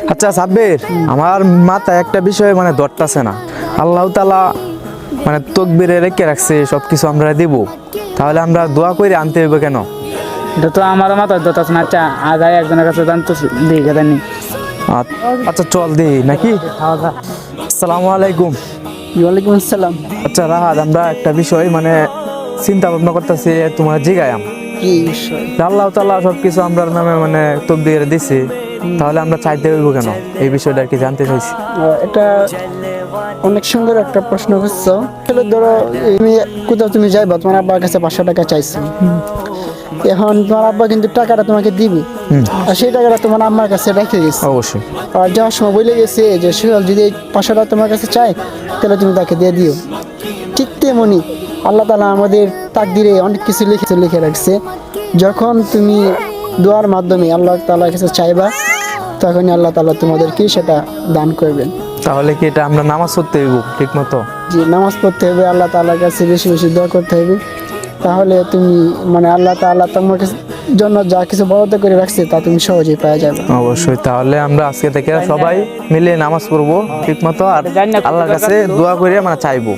আচ্ছা সাব্বির, আমার মাথায় একটা বিষয় মানে ধরতাছে না। আল্লাহ তাআলা মানে তকবিরে রেখে রাখছে সবকিছু আমরা দিব, তাহলে আমরা দোয়া করে আনতে হইব কেন? এটা তো আমারও মাথায় ধরতেছ না। আচ্ছা আগায় একজনের কাছে জানতে দিই গেলেন আচ্ছা চল দিই নাকি? আসসালামু আলাইকুম। ওয়ালাইকুম আসসালাম। আচ্ছা রাহাত, আমরা একটা বিষয় মানে চিন্তা ভাবনা করতেছি, তোমার জিগায়াম। কি বিষয়? আল্লাহ তাআলা সবকিছু আমরার নামে মানে তকদিরে দিছে, তাহলে আমরা চাইতে হইব কেন? এই বিষয়টা আর কি জানতে চাইছি। এটা অনেক সুন্দর একটা প্রশ্ন করছো। আসলে ধরো তুমি কোথাও তুমি যাইবা, তোমার আব্বার কাছে 500 টাকা চাইছো। এখন তোমার আব্বা কিন্তু টাকাটা তোমাকে দিবে, আর সেই টাকাটা তোমার আম্মার কাছে রেখে গেছে। অবশ্যই। আর যাওয়ার সময় বলে গেছে যে সোহেল যদি এই 500 টাকা তোমার কাছে চায় তাহলে তুমি তাকে দিয়ে দিও। ঠিক তেমনি আল্লাহ তাআলা আমাদের তাকদিরে অনেক কিছু লিখে রাখছে। যখন তুমি দোয়ার মাধ্যমে আল্লাহ তাআলার কাছে চাইবা, তখনই আল্লাহ তাআলা তোমাদেরকে সেটা দান করবেন। তাহলে কি এটা আমরা নামাজ পড়তে হইব ঠিক মতো? যে নামাজ পড়তে হবে, আল্লাহ তাআলার কাছে বেশি বেশি দোয়া করতে হবে, তাহলে তুমি মানে আল্লাহ তাআলা তোমার জন্য যা কিছু বরাদ্দ করে রাখছে তা তুমি সহজেই পাওয়া যাবে। অবশ্যই। তাহলে আমরা আজকে থেকে সবাই মিলে নামাজ পড়বো ঠিক মতো, আর আল্লাহর কাছে দোয়া করে মানে চাইবো।